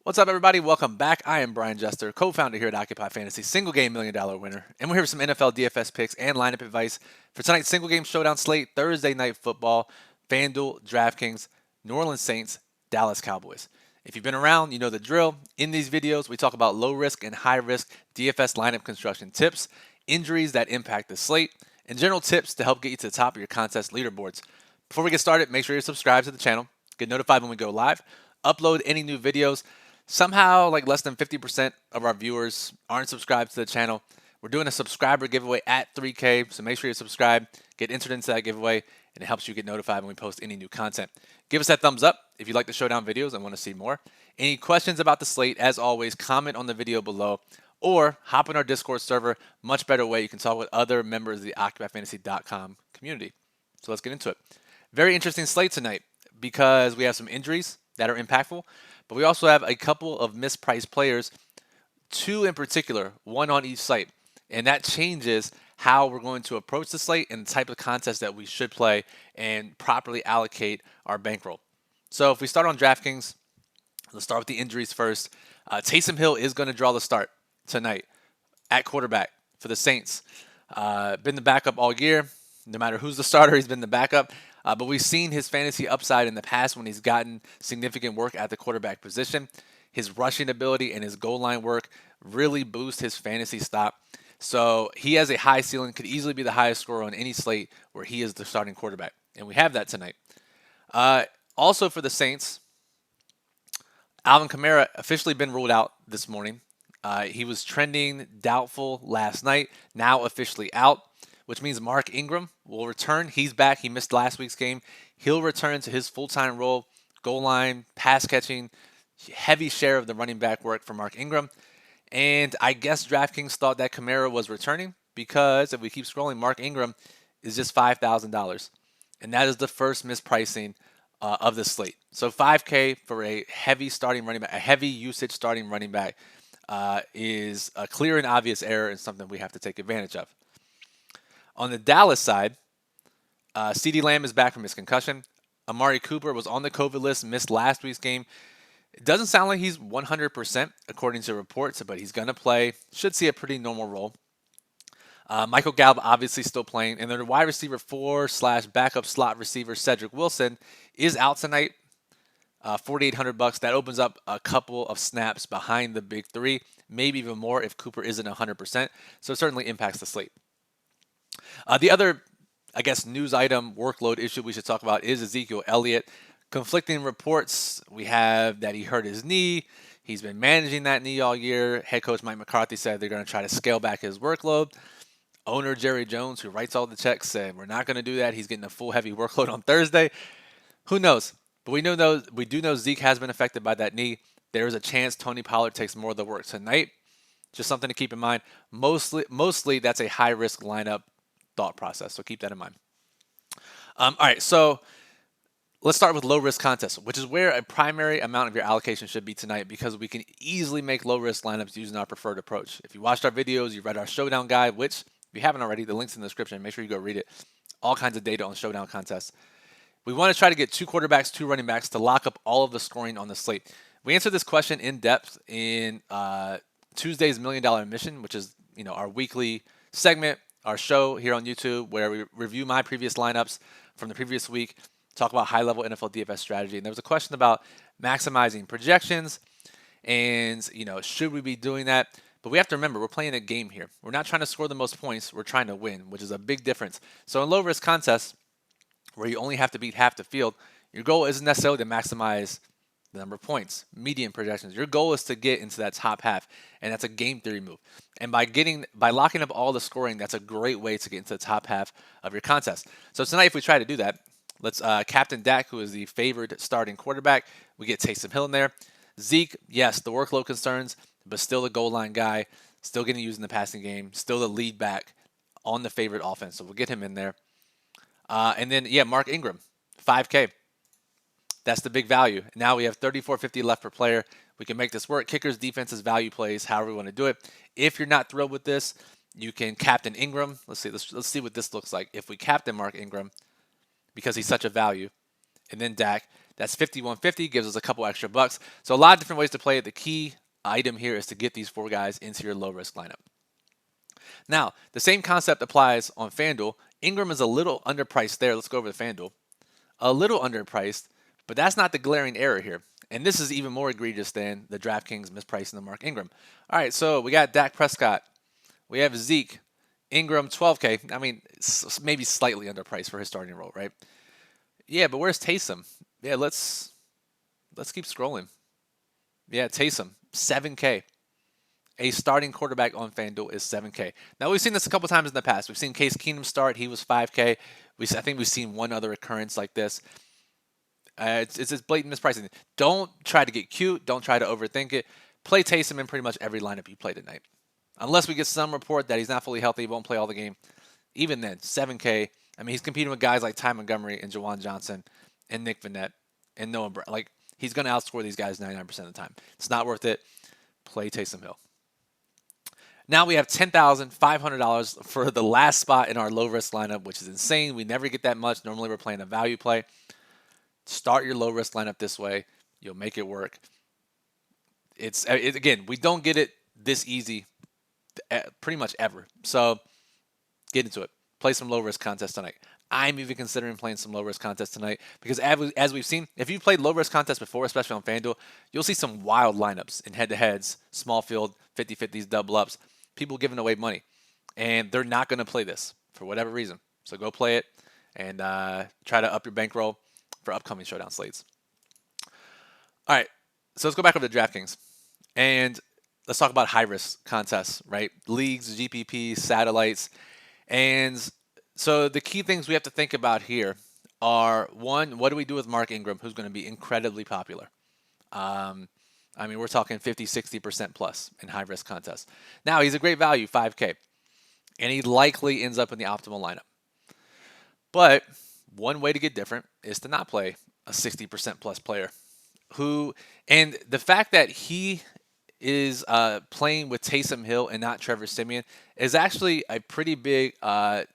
What's up, everybody? Welcome back. I am Brian Jester, co-founder here at Occupy Fantasy, single game $1 million winner, and we're here with some NFL DFS picks and lineup advice for tonight's single game showdown slate: Thursday Night Football, FanDuel, DraftKings, New Orleans Saints, Dallas Cowboys. If you've been around, you know the drill. In these videos, we talk about low risk and high risk DFS lineup construction tips, injuries that impact the slate, and general tips to help get you to the top of your contest leaderboards. Before we get started, make sure you're subscribed to the channel, get notified when we go live, upload any new videos. Somehow, like less than 50% of our viewers aren't subscribed to the channel. We're doing a subscriber giveaway at 3K, so make sure you subscribe, get entered into that giveaway, and it helps you get notified when we post any new content. Give us that thumbs up if you like the showdown videos and want to see more. Any questions about the slate, as always, comment on the video below or hop in our Discord server. Much better way. You can talk with other members of the OccupyFantasy.com community. So let's get into it. Very interesting slate tonight because we have some injuries that are impactful. But we also have a couple of mispriced players, two in particular, one on each site. And that changes how we're going to approach the slate and the type of contest that we should play and properly allocate our bankroll. So if we start on DraftKings, let's start with the injuries first. Taysom Hill is going to draw the start tonight at quarterback for the Saints. Been the backup all year. No matter who's the starter, he's been the backup. But we've seen his fantasy upside in the past when he's gotten significant work at the quarterback position. His rushing ability and his goal line work really boost his fantasy stock. So he has a high ceiling, could easily be the highest scorer on any slate where he is the starting quarterback. And we have that tonight. Also for the Saints, Alvin Kamara officially been ruled out this morning. He was trending doubtful last night, now officially out, which means Mark Ingram will return. He's back. He missed last week's game. He'll return to his full-time role, goal line, pass catching, heavy share of the running back work for Mark Ingram. And I guess DraftKings thought that Kamara was returning because if we keep scrolling, Mark Ingram is just $5,000. And that is the first mispricing of the slate. So $5K for a heavy starting running back, a heavy usage starting running back is a clear and obvious error and something we have to take advantage of. On the Dallas side, CeeDee Lamb is back from his concussion. Amari Cooper was on the COVID list, missed last week's game. It doesn't sound like he's 100% according to reports, but he's going to play. Should see a pretty normal role. Michael Gallup obviously still playing. And then the wide receiver 4/backup slot receiver Cedric Wilson is out tonight. $4,800. That opens up a couple of snaps behind the big three, maybe even more if Cooper isn't 100%. So it certainly impacts the slate. The other, I guess, news item workload issue we should talk about is Ezekiel Elliott. Conflicting reports. We have that he hurt his knee. He's been managing that knee all year. Head coach Mike McCarthy said they're going to try to scale back his workload. Owner Jerry Jones, who writes all the checks, said we're not going to do that. He's getting a full heavy workload on Thursday. Who knows? But we do know Zeke has been affected by that knee. There is a chance Tony Pollard takes more of the work tonight. Just something to keep in mind. Mostly that's a high-risk lineup thought process, so keep that in mind. All right, so let's start with low-risk contests, which is where a primary amount of your allocation should be tonight because we can easily make low-risk lineups using our preferred approach. If you watched our videos, you read our showdown guide, which if you haven't already, the link's in the description. Make sure you go read it. All kinds of data on showdown contests. We want to try to get 2 quarterbacks, 2 running backs to lock up all of the scoring on the slate. We answered this question in depth in Tuesday's $1 Million Mission, which is our weekly segment, our show here on YouTube, where we review my previous lineups from the previous week, talk about high-level NFL DFS strategy. And there was a question about maximizing projections and, should we be doing that? But we have to remember, we're playing a game here. We're not trying to score the most points. We're trying to win, which is a big difference. So in low-risk contests, where you only have to beat half the field, your goal isn't necessarily to maximize the number of points, median projections. Your goal is to get into that top half, and that's a game theory move. And by locking up all the scoring, that's a great way to get into the top half of your contest. So tonight, if we try to do that, let's captain Dak, who is the favored starting quarterback. We get Taysom Hill in there. Zeke, yes, the workload concerns, but still the goal line guy, still getting used in the passing game, still the lead back on the favorite offense. So we'll get him in there. And then, Mark Ingram, $5K. That's the big value. Now we have $34.50 left per player. We can make this work. Kickers, defenses, value plays, however we want to do it. If you're not thrilled with this, you can captain Ingram. Let's see what this looks like. If we captain Mark Ingram, because he's such a value, and then Dak, That's 5150, gives us a couple extra bucks. So a lot of different ways to play it. The key item here is to get these 4 guys into your low risk lineup. Now, the same concept applies on FanDuel. Ingram is a little underpriced there. Let's go over to FanDuel. A little underpriced, but that's not the glaring error here. And this is even more egregious than the DraftKings mispricing the Mark Ingram. All right, so we got Dak Prescott. We have Zeke. Ingram, 12K. I mean, maybe slightly underpriced for his starting role, right? Yeah, but where's Taysom? Yeah, let's keep scrolling. Yeah, Taysom, 7K. A starting quarterback on FanDuel is 7K. Now, we've seen this a couple times in the past. We've seen Case Keenum start. He was 5K. I think we've seen one other occurrence like this. It's just blatant mispricing. Don't try to get cute. Don't try to overthink it. Play Taysom in pretty much every lineup you play tonight. Unless we get some report that he's not fully healthy, won't play all the game. Even then, 7K. I mean, he's competing with guys like Ty Montgomery and Jawan Johnson and Nick Vannett and Noah Brown. Like, he's going to outscore these guys 99% of the time. It's not worth it. Play Taysom Hill. Now we have $10,500 for the last spot in our low-risk lineup, which is insane. We never get that much. Normally we're playing a value play. Start your low-risk lineup this way. You'll make it work. Again, we don't get it this easy pretty much ever. So get into it. Play some low-risk contests tonight. I'm even considering playing some low-risk contests tonight because as we've seen, if you've played low-risk contests before, especially on FanDuel, you'll see some wild lineups in head-to-heads, small field, 50-50s, double-ups, people giving away money. And they're not going to play this for whatever reason. So go play it and try to up your bankroll for upcoming showdown slates. All right, so let's go back over to DraftKings. And let's talk about high-risk contests, right? Leagues, GPP, satellites. And so the key things we have to think about here are, one, what do we do with Mark Ingram, who's going to be incredibly popular? I mean, we're talking 50, 60% plus in high-risk contests. Now, he's a great value, 5K, and he likely ends up in the optimal lineup. But one way to get different is to not play a 60% plus player and the fact that he is playing with Taysom Hill and not Trevor Siemian is actually a pretty big that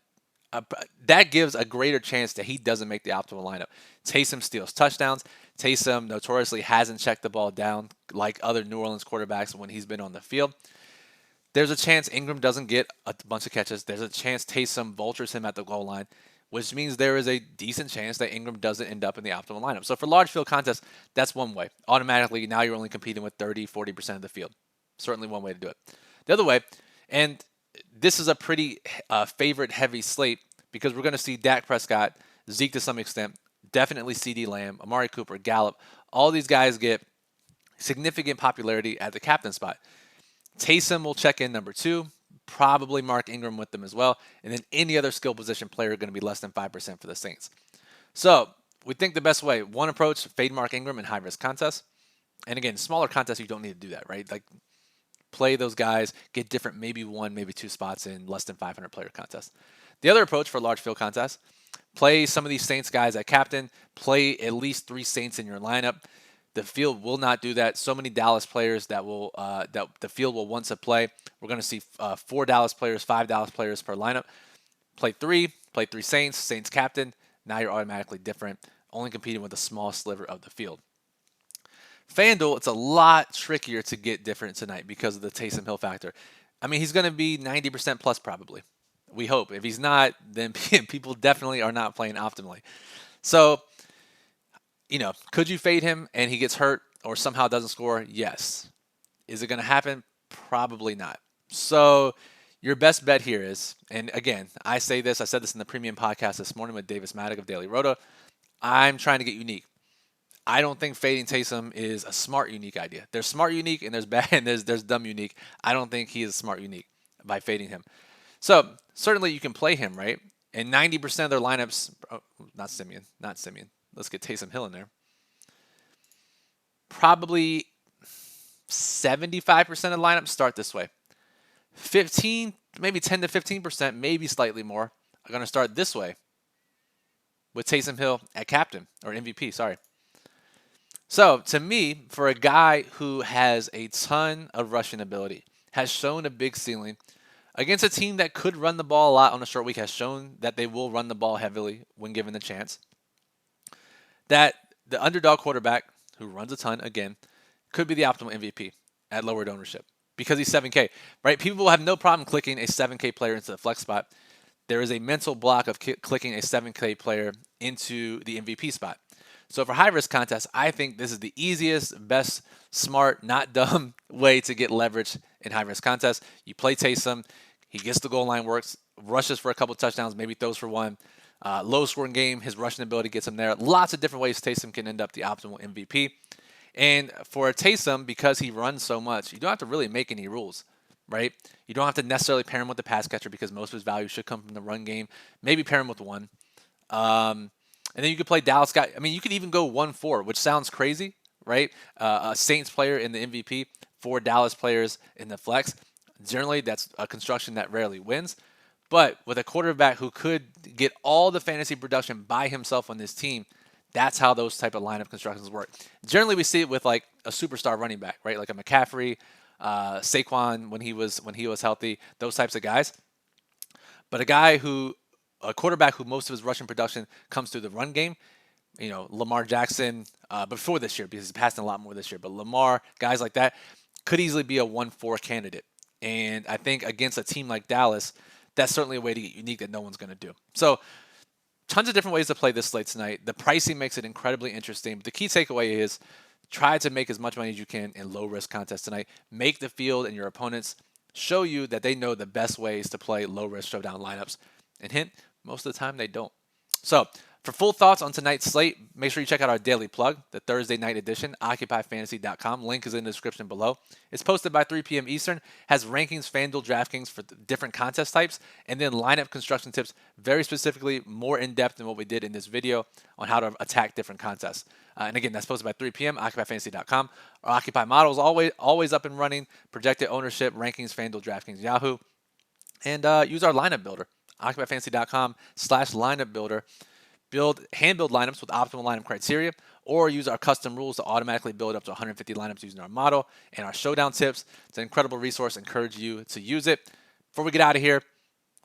gives a greater chance that he doesn't make the optimal lineup. Taysom steals touchdowns. Taysom notoriously hasn't checked the ball down like other New Orleans quarterbacks when he's been on the field. There's a chance Ingram doesn't get a bunch of catches. There's a chance Taysom vultures him at the goal line, which means there is a decent chance that Ingram doesn't end up in the optimal lineup. So for large field contests, that's one way. Automatically, now you're only competing with 30, 40% of the field. Certainly one way to do it. The other way, and this is a pretty favorite-heavy slate because we're going to see Dak Prescott, Zeke to some extent, definitely CeeDee Lamb, Amari Cooper, Gallup. All these guys get significant popularity at the captain spot. Taysom will check in number 2, probably Mark Ingram with them as well, and then any other skill position player going to be less than 5% for the Saints. So we think the best way, one approach, fade Mark Ingram in high-risk contests. And again, smaller contests, you don't need to do that, right? Like, play those guys, get different, maybe 1, maybe 2 spots in less than 500 player contests. The other approach for large field contests, play some of these Saints guys at captain, play at least 3 Saints in your lineup. The field will not do that. So many Dallas players that the field will want to play. We're going to see 4 Dallas players, 5 Dallas players per lineup. Play 3 Saints, Saints captain. Now you're automatically different, only competing with a small sliver of the field. FanDuel, it's a lot trickier to get different tonight because of the Taysom Hill factor. I mean, he's going to be 90% plus probably. We hope. If he's not, then people definitely are not playing optimally. So, could you fade him and he gets hurt or somehow doesn't score? Yes. Is it going to happen? Probably not. So your best bet here is, and again, I said this in the premium podcast this morning with Davis Maddock of Daily Roto, I'm trying to get unique. I don't think fading Taysom is a smart, unique idea. There's smart, unique, and there's bad, and there's dumb, unique. I don't think he is smart, unique by fading him. So certainly you can play him, right? And 90% of their lineups, not Siemian. Let's get Taysom Hill in there. Probably 75% of lineups start this way. 15, maybe 10 to 15%, maybe slightly more, are going to start this way with Taysom Hill at captain, or MVP, sorry. So, to me, for a guy who has a ton of rushing ability, has shown a big ceiling, against a team that could run the ball a lot on a short week, has shown that they will run the ball heavily when given the chance, that the underdog quarterback who runs a ton, again, could be the optimal MVP at lowered ownership because he's 7K, right? People will have no problem clicking a 7K player into the flex spot. There is a mental block of clicking a 7K player into the MVP spot. So for high-risk contests, I think this is the easiest, best, smart, not dumb way to get leverage in high-risk contests. You play Taysom. He gets the goal line works, rushes for a couple touchdowns, maybe throws for one. Low-scoring game, his rushing ability gets him there. Lots of different ways Taysom can end up the optimal MVP. And for Taysom, because he runs so much, you don't have to really make any rules, right? You don't have to necessarily pair him with the pass catcher because most of his value should come from the run game. Maybe pair him with one. And then you could play Dallas guy. I mean, you could even go 1-4, which sounds crazy, right? A Saints player in the MVP, 4 Dallas players in the flex. Generally, that's a construction that rarely wins. But with a quarterback who could get all the fantasy production by himself on this team, that's how those type of lineup constructions work. Generally, we see it with like a superstar running back, right? Like a McCaffrey, Saquon when he was healthy, those types of guys. But a quarterback who most of his rushing production comes through the run game, Lamar Jackson, before this year, because he's passing a lot more this year, but Lamar, guys like that, could easily be a 1-4 candidate. And I think against a team like Dallas, that's certainly a way to get unique that no one's going to do. So tons of different ways to play this slate tonight. The pricing makes it incredibly interesting. But the key takeaway is try to make as much money as you can in low-risk contests tonight. Make the field and your opponents show you that they know the best ways to play low-risk showdown lineups. And hint, most of the time they don't. So for full thoughts on tonight's slate, make sure you check out our daily plug, the Thursday night edition, occupyfantasy.com. Link is in the description below. It's posted by 3 p.m. Eastern, has rankings, FanDuel, DraftKings for different contest types, and then lineup construction tips, very specifically more in-depth than what we did in this video on how to attack different contests. And again, that's posted by 3 p.m., occupyfantasy.com. Our Occupy model is always up and running, projected ownership, rankings, FanDuel, DraftKings, Yahoo. And use our lineup builder, occupyfantasy.com/lineup builder. Hand-build lineups with optimal lineup criteria, or use our custom rules to automatically build up to 150 lineups using our model and our showdown tips. It's an incredible resource. Encourage you to use it. Before we get out of here,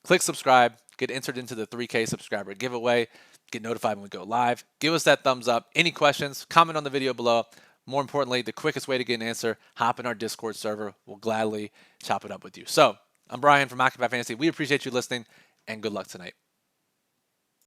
click subscribe, get entered into the 3K subscriber giveaway, get notified when we go live. Give us that thumbs up. Any questions, comment on the video below. More importantly, the quickest way to get an answer, hop in our Discord server. We'll gladly chop it up with you. So I'm Brian from Occupy Fantasy. We appreciate you listening, and good luck tonight.